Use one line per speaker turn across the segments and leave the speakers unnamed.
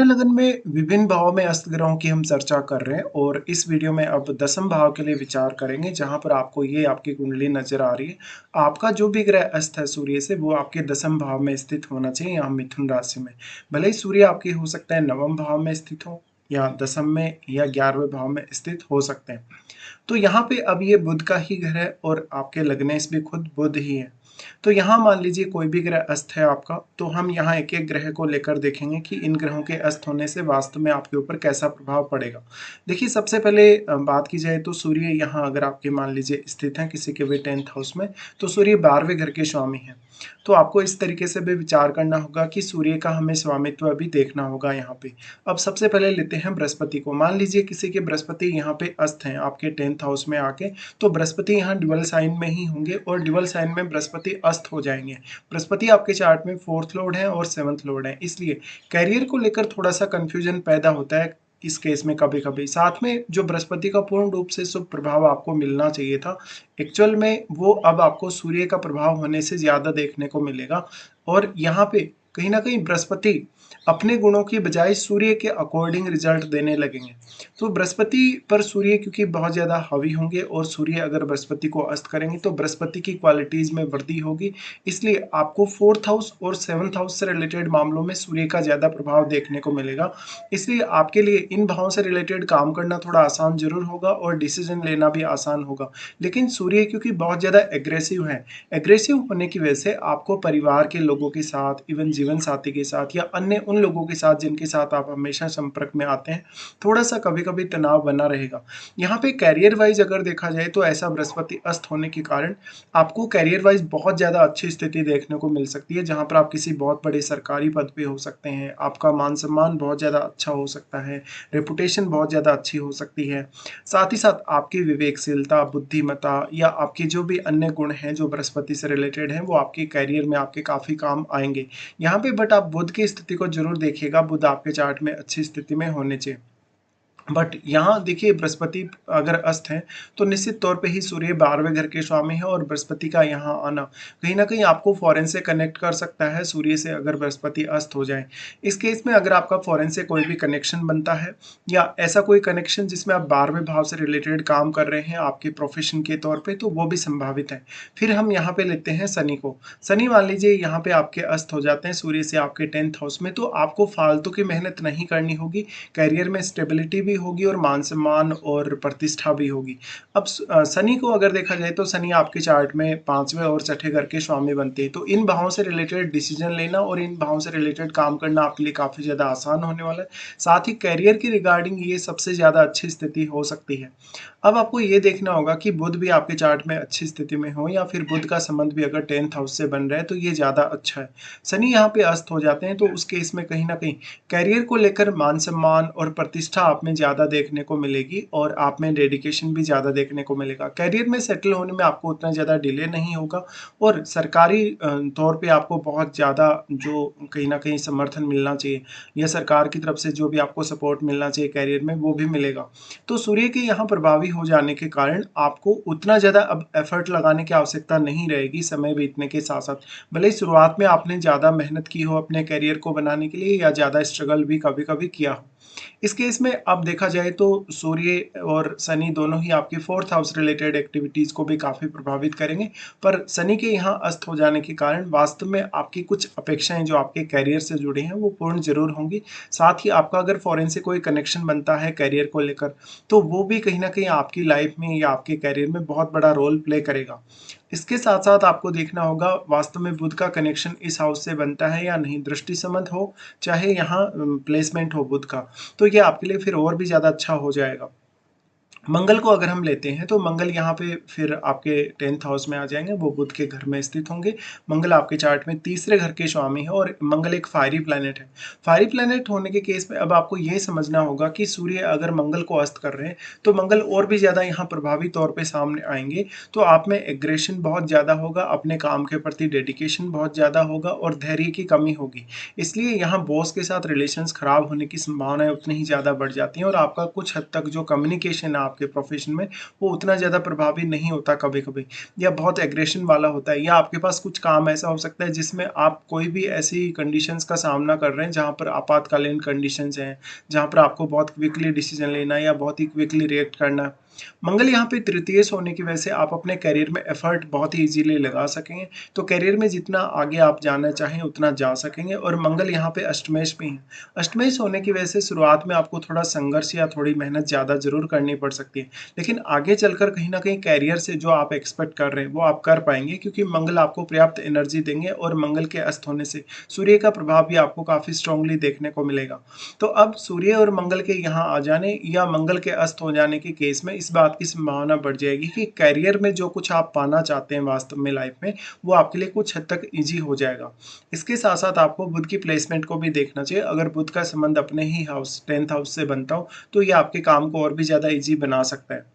कन्या लगन में विभिन्न भावों में अस्त ग्रहों की हम चर्चा कर रहे हैं और इस वीडियो में अब दसम भाव के लिए विचार करेंगे जहां पर आपको ये आपकी कुंडली नजर आ रही है। आपका जो भी ग्रह अस्त है सूर्य से वो आपके दसम भाव में स्थित होना चाहिए, यहाँ मिथुन राशि में। भले ही सूर्य आपके हो सकता है नवम भाव में स्थित हो या दसम में या 11वें भाव में स्थित हो सकते हैं। तो यहाँ पे अब ये बुध का ही घर है और आपके लग्नेश भी खुद बुध ही है। तो यहाँ मान लीजिए कोई भी ग्रह अस्त है आपका, तो हम यहाँ एक एक ग्रह को लेकर देखेंगे कि इन ग्रहों के अस्त होने से वास्तव में आपके ऊपर कैसा प्रभाव पड़ेगा। देखिए सबसे पहले बात की जाए तो सूर्य यहाँ अगर आपके मान लीजिए स्थित है किसी के भी 10th हाउस में, तो सूर्य 12वें घर के स्वामी है। तो आपको इस तरीके से भी विचार करना होगा कि सूर्य का हमें स्वामित्व भी देखना होगा यहाँ पे। अब सबसे पहले लेते हैं बृहस्पति को। मान लीजिए किसी के बृहस्पति यहाँ पे अस्त हैं आपके 10th हाउस में आके, तो बृहस्पति यहाँ ड्यूअल साइन में ही होंगे और ड्यूअल साइन में बृहस्पति अस्त हो जाएंगे। बृहस्पति आपके चार्ट में 4th लॉर्ड है और 7th लॉर्ड है, इसलिए कैरियर को लेकर थोड़ा सा कंफ्यूजन पैदा होता है इस केस में कभी कभी। साथ में जो बृहस्पति का पूर्ण रूप से शुभ प्रभाव आपको मिलना चाहिए था, एक्चुअल में वो अब आपको सूर्य का प्रभाव होने से ज्यादा देखने को मिलेगा। और यहाँ पे कहीं ना कहीं बृहस्पति अपने गुणों की बजाय सूर्य के अकॉर्डिंग रिजल्ट देने लगेंगे। तो बृहस्पति पर सूर्य क्योंकि बहुत ज्यादा हावी होंगे और सूर्य अगर बृहस्पति को अस्त करेंगे तो बृहस्पति की क्वालिटीज में वृद्धि होगी, इसलिए आपको 4th हाउस और 7th हाउस से रिलेटेड मामलों में सूर्य का ज्यादा प्रभाव देखने को मिलेगा। इसलिए आपके लिए इन भावों से रिलेटेड काम करना थोड़ा आसान जरूर होगा और डिसीजन लेना भी आसान होगा। लेकिन सूर्य क्योंकि बहुत ज्यादा एग्रेसिव है, एग्रेसिव होने की वजह से आपको परिवार के लोगों के साथ, इवन जीवन साथी के साथ या अन्य उन लोगों के साथ जिनके साथ आप हमेशा संपर्क में आते हैं, थोड़ा सा कभी कभी तनाव बना रहेगा। यहाँ पे कैरियर वाइज अगर देखा जाए तो ऐसा बृहस्पति अस्त होने के कारण आपको कैरियर वाइज बहुत ज्यादा अच्छी स्थिति देखने को मिल सकती है, जहां पर आप किसी बहुत बड़े सरकारी पद पे हो सकते हैं, आपका मान सम्मान बहुत ज्यादा अच्छा हो सकता है, रेपुटेशन बहुत ज्यादा अच्छी हो सकती है। साथ ही साथ आपकी विवेकशीलता, बुद्धिमत्ता या आपके जो भी अन्य गुण हैं जो बृहस्पति से रिलेटेड हैं वो आपके कैरियर में आपके काफी काम आएंगे यहाँ पे। बट आप बुध की स्थिति को जरूर देखिएगा, बुध आपके चार्ट में अच्छी स्थिति में होने चाहिए। बट यहाँ देखिए बृहस्पति अगर अस्त है तो निश्चित तौर पे ही सूर्य 12वें घर के स्वामी है और बृहस्पति का यहाँ आना कहीं ना कहीं आपको फॉरेन से कनेक्ट कर सकता है सूर्य से अगर बृहस्पति अस्त हो जाए। इस केस में अगर आपका फॉरेन से कोई भी कनेक्शन बनता है या ऐसा कोई कनेक्शन जिसमें आप 12वें भाव से रिलेटेड काम कर रहे हैं आपके प्रोफेशन के तौर पर, तो वो भी संभावित है। फिर हम यहाँ पे लेते हैं शनि को। शनि मान लीजिए यहाँ पे आपके अस्त हो जाते हैं सूर्य से आपके 10th हाउस में, तो आपको फालतू की मेहनत नहीं करनी होगी, कैरियर में स्टेबिलिटी भी होगी और मान सम्मान और प्रतिष्ठा भी होगी। अब शनि को अगर देखा जाए तो शनि आपके चार्ट में 5वें और 6ठे घर के स्वामी बनते हैं, तो इन भावों से रिलेटेड डिसीजन लेना और इन भावों से रिलेटेड काम करना आपके लिए काफी ज्यादा आसान होने वाला है। साथ ही कैरियर की रिगार्डिंग ये सबसे ज्यादा अच्छी स्थिति हो सकती है। अब आपको ये देखना होगा कि बुध भी आपके चार्ट में अच्छी स्थिति में हो या फिर बुध का संबंध भी अगर 10th हाउस से बन रहा है तो ये ज्यादा अच्छा है। शनि यहाँ पे अस्त हो जाते हैं तो उस केस में कहीं ना कहीं कैरियर को लेकर मान सम्मान और प्रतिष्ठा आप में ज्यादा देखने को मिलेगी और आप में डेडिकेशन भी ज्यादा देखने को मिलेगा। कैरियर में सेटल होने में आपको उतना ज्यादा डिले नहीं होगा और सरकारी तौर पे आपको बहुत ज्यादा जो कहीं ना कहीं समर्थन मिलना चाहिए या सरकार की तरफ से जो भी आपको सपोर्ट मिलना चाहिए कैरियर में वो भी मिलेगा। तो सूर्य के यहाँ प्रभावी हो जाने के कारण आपको उतना ज्यादा अब एफर्ट लगाने की आवश्यकता नहीं रहेगी समय बीतने के साथ साथ। भले ही शुरुआत में आपने ज्यादा मेहनत की हो अपने करियर को बनाने के लिए या ज्यादा स्ट्रगल भी कभी कभी किया हो। इस केस में अब देखा जाए तो सूर्य और शनि दोनों ही आपके 4th हाउस रिलेटेड एक्टिविटीज को भी काफी प्रभावित करेंगे, पर शनि के यहाँ अस्त हो जाने के कारण वास्तव में आपकी कुछ अपेक्षाएं जो आपके कैरियर से जुड़ी हैं वो पूर्ण जरूर होंगी। साथ ही आपका अगर फॉरेन से कोई कनेक्शन बनता है कैरियर को लेकर तो वो भी कहीं ना कहीं आपकी लाइफ में या आपके कैरियर में बहुत बड़ा रोल प्ले करेगा। इसके साथ साथ आपको देखना होगा वास्तव में बुध का कनेक्शन इस हाउस से बनता है या नहीं, दृष्टि संबंध हो चाहे यहाँ प्लेसमेंट हो बुध का, तो ये आपके लिए फिर और भी ज्यादा अच्छा हो जाएगा। मंगल को अगर हम लेते हैं तो मंगल यहाँ पे फिर आपके 10th हाउस में आ जाएंगे, वो बुध के घर में स्थित होंगे। मंगल आपके चार्ट में 3रे घर के स्वामी है और मंगल एक फायरी प्लैनेट है। फायरी प्लैनेट होने के केस में अब आपको ये समझना होगा कि सूर्य अगर मंगल को अस्त कर रहे हैं तो मंगल और भी ज्यादा यहाँ प्रभावी तौर पर सामने आएंगे। तो आप में एग्रेशन बहुत ज्यादा होगा, अपने काम के प्रति डेडिकेशन बहुत ज्यादा होगा और धैर्य की कमी होगी। इसलिए यहाँ बॉस के साथ रिलेशंस खराब होने की संभावनाएं उतनी ही ज्यादा बढ़ जाती हैं और आपका कुछ हद तक जो कम्युनिकेशन आपके प्रोफेशन में, वो उतना ज़्यादा प्रभावी नहीं होता कभी-कभी, या बहुत एग्रेशन वाला होता है, या आपके पास कुछ काम ऐसा हो सकता है जिसमें आप कोई भी ऐसी कंडीशंस का सामना कर रहे हैं जहाँ पर आपातकालीन कंडीशंस हैं, जहाँ पर आपको बहुत क्विकली डिसीजन लेना है या बहुत ही क्विकली रिएक्ट करना है। मंगल यहाँ पे तृतीयेश होने की वजह से आप अपने करियर में एफर्ट बहुत ही ईज़िली लगा सकेंगे, तो करियर में जितना आगे आप जाना चाहें उतना जा सकेंगे। और मंगल यहाँ पे अष्टमेश में है। अष्टमेश होने की वजह से शुरुआत में आपको थोड़ा संघर्ष या थोड़ी मेहनत ज़्यादा ज़रूर करनी पड़ सकती है, लेकिन आगे चलकर कहीं न कहीं करियर से जो आप एक्सपेक्ट कर रहे हैं, वो आप कर पाएँगे, क्योंकि मंगल आपको पर्याप्त एनर्जी देंगे और मंगल के अस्त होने से सूर्य का प्रभाव भी आपको काफ़ी स्ट्रांगली देखने को मिलेगा। तो अब सूर्य और मंगल के यहाँ आ जाने या मंगल के अस्त हो जाने के केस में इस बात की संभावना बढ़ जाएगी कि करियर में जो कुछ आप पाना चाहते हैं वास्तव में लाइफ में, वो आपके लिए कुछ हद तक ईज़ी हो जाएगा। इसके साथ-साथ आपको बुध की प्लेसमेंट को भी देखना चाहिए। अगर बुध का संबंध अपने ही हाउस 10th हाउस से बनता हो, तो ये आपके काम को और भी ज़्यादा ईज़ी बना सकता है।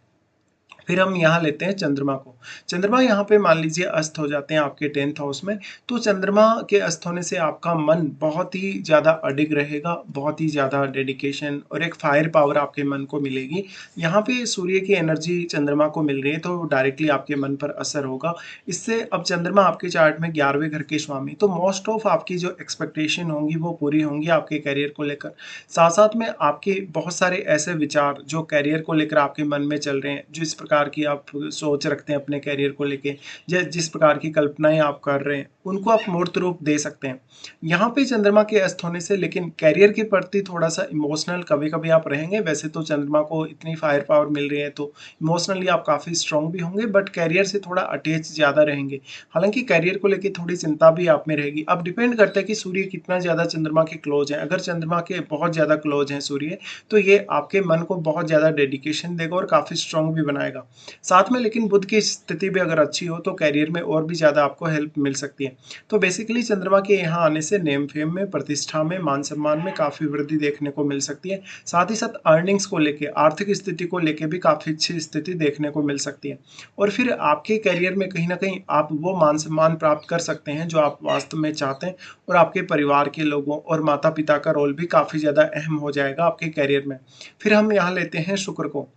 फिर हम यहाँ लेते हैं चंद्रमा को। चंद्रमा यहाँ पे मान लीजिए अस्त हो जाते हैं आपके 10th हाउस में, तो चंद्रमा के अस्त होने से आपका मन बहुत ही ज़्यादा अडिग रहेगा, बहुत ही ज़्यादा डेडिकेशन और एक फायर पावर आपके मन को मिलेगी। यहाँ पे सूर्य की एनर्जी चंद्रमा को मिल रही है, तो डायरेक्टली आपके मन पर असर होगा। इससे अब चंद्रमा आपके चार्ट में 11वें घर के स्वामी, तो मोस्ट ऑफ आपकी जो एक्सपेक्टेशन होंगी वो पूरी होंगी आपके करियर को लेकर। साथ-साथ में आपके बहुत सारे ऐसे विचार जो करियर को लेकर आपके मन में चल रहे हैं, जिस प्रकार की आप सोच रखते हैं अपने करियर को लेके, या जिस प्रकार की कल्पनाएँ आप कर रहे हैं, उनको आप मूर्त रूप दे सकते हैं। यहाँ पे चंद्रमा के अस्त होने से लेकिन करियर के प्रति थोड़ा-सा इमोशनल कभी-कभी आप रहेंगे। वैसे तो चंद्रमा को इतनी फायर पावर मिल रही है, तो इमोशनली आप काफ़ी स्ट्रॉन्ग भी होंगे, बट करियर से थोड़ा अटैच ज़्यादा रहेंगे। हालाँकि करियर को लेके थोड़ी चिंता भी आप में रहेगी। अब डिपेंड करता है कि सूर्य कितना ज़्यादा चंद्रमा के क्लोज़ हैं। अगर चंद्रमा के बहुत ज़्यादा क्लोज़ हैं सूर्य, तो ये आपके मन को बहुत ज़्यादा डेडिकेशन देगा और काफ़ी स्ट्रॉन्ग भी बनाएगा। साथ में लेकिन बुध की स्थिति भी अगर अच्छी हो, तो करियर में और भी ज़्यादा आपको हेल्प मिल सकती है। तो बेसिकली चंद्रमा के यहाँ आने से नेम फेम में, प्रतिष्ठा में, मान सम्मान में काफ़ी वृद्धि देखने को मिल सकती है। साथ ही साथ अर्निंग्स को लेके, आर्थिक स्थिति को लेके भी काफ़ी अच्छी स्थिति देखने को मिल सकती है। और फिर आपके करियर में कहीं न कहीं आप वो मान सम्मान प्राप्त कर सकते हैं जो आप वास्तव में चाहते हैं, और आपके परिवार के लोगों और माता-पिता का रोल भी काफ़ी ज़्यादा अहम हो जाएगा आपके करियर में। फिर हम यहाँ लेते हैं शुक्र को।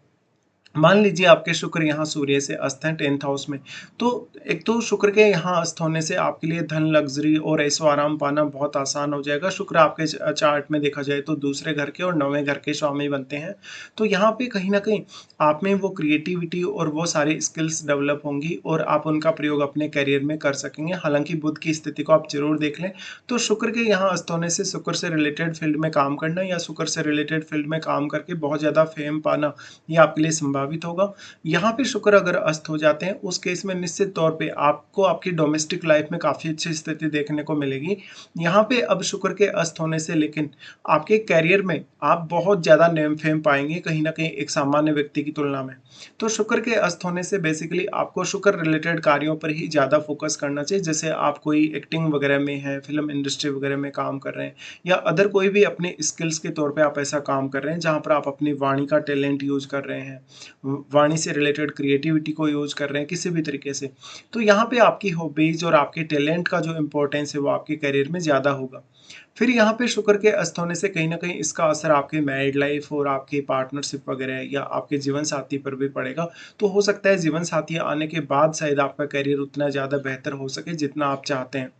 मान लीजिए आपके शुक्र यहाँ सूर्य से अस्त हैं 10th हाउस में, तो एक तो शुक्र के यहाँ अस्त होने से आपके लिए धन, लग्ज़री और ऐशो-आराम पाना बहुत आसान हो जाएगा। शुक्र आपके चार्ट में देखा जाए तो दूसरे घर के और 9वें घर के स्वामी बनते हैं। तो यहाँ पे कहीं न कहीं आप में वो क्रिएटिविटी और वो सारी स्किल्स डेवलप होंगी और आप उनका प्रयोग अपने करियर में कर सकेंगे। हालाँकि बुध की स्थिति को आप ज़रूर देख लें, तो शुक्र के यहाँ अस्त होने से शुक्र से रिलेटेड फ़ील्ड में काम करना या शुक्र से रिलेटेड फ़ील्ड में काम करके बहुत ज़्यादा फ़ेम पाना, ये आपके लिए संभावित होगा। यहाँ पे शुक्र अगर अस्त हो जाते हैं, उस केस में निश्चित तौर पे आपको आपकी डोमेस्टिक लाइफ में काफ़ी अच्छी स्थिति देखने को मिलेगी। यहाँ पे अब शुक्र के अस्त होने से लेकिन आपके करियर में आप बहुत ज़्यादा नेम फेम पाएँगे कहीं न कहीं एक सामान्य व्यक्ति की तुलना में। तो शुक्र के अस्त होने से बेसिकली आपको शुक्र रिलेटेड कार्यों पर ही ज़्यादा फ़ोकस करना चाहिए। जैसे आप कोई एक्टिंग वगैरह में हैं, फ़िल्म इंडस्ट्री वगैरह में काम कर रहे हैं, या अदर कोई भी अपनी स्किल्स के तौर पे आप ऐसा काम कर रहे हैं, जहाँ पर आप अपनी वाणी का टैलेंट यूज़ कर रहे हैं, वाणी से रिलेटेड क्रिएटिविटी को यूज़ कर रहे हैं किसी भी तरीके से। तो यहाँ पे आपकी हॉबीज़ और आपके टैलेंट का जो इम्पोर्टेंस है वो आपके करियर में ज़्यादा होगा। फिर यहाँ पे शुक्र के अस्त होने से कहीं न कहीं इसका असर आपके मैरिड लाइफ़ और आपकी पार्टनरशिप वगैरह या आपके जीवन साथी पर भी पड़ेगा। तो हो सकता है जीवन साथी आने के बाद शायद आपका करियर उतना ज़्यादा बेहतर हो सके जितना आप चाहते हैं।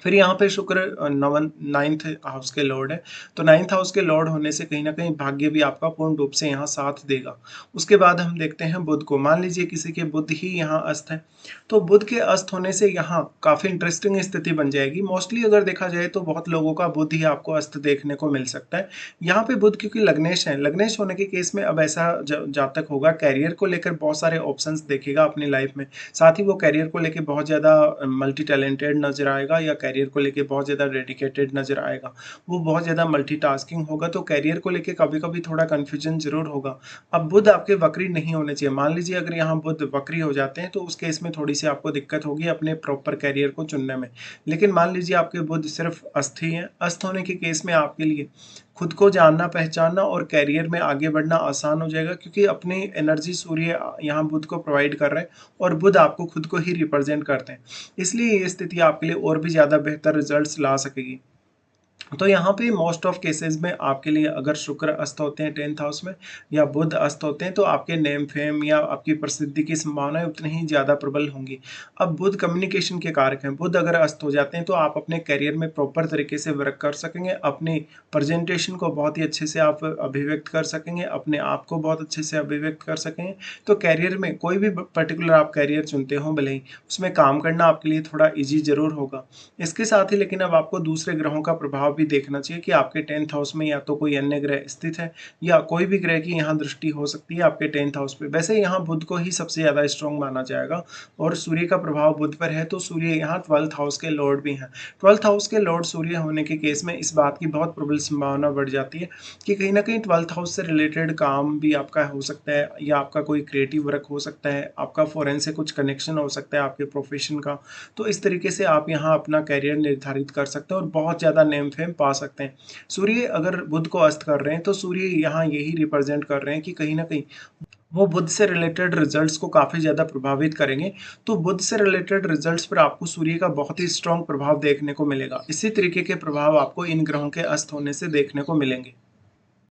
फिर यहाँ पे शुक्र नवन 9th हाउस के लॉर्ड है, तो 9th हाउस के लॉर्ड होने से कहीं न कहीं भाग्य भी आपका पूर्ण रूप से यहाँ साथ देगा। उसके बाद हम देखते हैं बुध को। मान लीजिए किसी के बुध ही यहाँ अस्त है, तो बुध के अस्त होने से यहाँ काफ़ी इंटरेस्टिंग स्थिति बन जाएगी। मोस्टली अगर देखा जाए तो बहुत लोगों का बुध ही आपको अस्त देखने को मिल सकता है। यहाँ पे बुध क्योंकि लग्नेश है, लग्नेश होने के केस में अब ऐसा जातक होगा करियर को लेकर बहुत सारे ऑप्शंस देखेगा अपनी लाइफ में। साथ ही वो करियर को लेके बहुत ज़्यादा मल्टी टैलेंटेड नज़र आएगा, या करियर को लेके बहुत ज़्यादा डेडिकेटेड नज़र आएगा। वो बहुत ज़्यादा मल्टीटास्किंग होगा, तो करियर को लेके कभी-कभी थोड़ा कन्फ्यूजन ज़रूर होगा। अब बुध आपके वक्री नहीं होने चाहिए। मान लीजिए अगर यहाँ बुध वक्री हो जाते हैं, तो उस केस में थोड़ी-सी आपको दिक्कत होगी अपने प्रॉपर करियर को चुनने में। लेकिन मान लीजिए आपके बुध सिर्फ अस्त ही हैं, अस्त होने के केस में आपके लिए खुद को जानना, पहचानना और करियर में आगे बढ़ना आसान हो जाएगा, क्योंकि अपनी एनर्जी सूर्य यहाँ बुध को प्रोवाइड कर रहे हैं और बुध आपको खुद को ही रिप्रेजेंट करते हैं। इसलिए ये स्थिति आपके लिए और भी ज़्यादा बेहतर रिजल्ट्स ला सकेगी। तो यहाँ पे मोस्ट ऑफ केसेस में आपके लिए अगर शुक्र अस्त होते हैं 10th हाउस में या बुध अस्त होते हैं तो आपके नेम फेम या आपकी प्रसिद्धि की संभावनाएं उतनी ही ज़्यादा प्रबल होंगी। अब बुध कम्युनिकेशन के कारक हैं, बुध अगर अस्त हो जाते हैं तो आप अपने करियर में प्रॉपर तरीके से वर्क कर सकेंगे, अपनी प्रेजेंटेशन को बहुत ही अच्छे से आप अभिव्यक्त कर सकेंगे, अपने आप को बहुत अच्छे से अभिव्यक्त कर सकेंगे। तो करियर में कोई भी पर्टिकुलर आप करियर चुनते हो भले ही, उसमें काम करना आपके लिए थोड़ा ईजी ज़रूर होगा। इसके साथ ही लेकिन अब आपको दूसरे ग्रहों का प्रभाव भी देखना चाहिए कि आपके 10th हाउस में या तो कोई अन्य ग्रह स्थित है या कोई भी ग्रह की यहाँ दृष्टि हो सकती है आपके 10th हाउस पे। वैसे यहाँ बुध को ही सबसे ज़्यादा स्ट्रॉन्ग माना जाएगा और सूर्य का प्रभाव बुध पर है, तो सूर्य यहाँ 12th हाउस के लॉर्ड भी हैं। 12th हाउस के लॉर्ड सूर्य होने के केस में इस बात की बहुत प्रबल संभावना बढ़ जाती है कि कहीं ना कहीं 12th हाउस से रिलेटेड काम भी आपका हो सकता है या आपका कोई क्रिएटिव वर्क हो सकता है, आपका फॉरेन से कुछ कनेक्शन हो सकता है आपके प्रोफेशन का। तो इस तरीके से आप यहाँ अपना करियर निर्धारित कर सकते हैं और बहुत ज़्यादा नेम फेम पा सकते हैं। सूर्य अगर बुध को अस्त कर रहे हैं तो सूर्य यहाँ यही रिप्रेजेंट कर रहे हैं कि कहीं ना कहीं वो बुध से रिलेटेड रिजल्ट्स को काफ़ी ज़्यादा प्रभावित करेंगे। तो बुध से रिलेटेड रिजल्ट्स पर आपको सूर्य का बहुत ही स्ट्रॉन्ग प्रभाव देखने को मिलेगा। इसी तरीके के प्रभाव आपको इन ग्रहों के अस्त होने से देखने को मिलेंगे।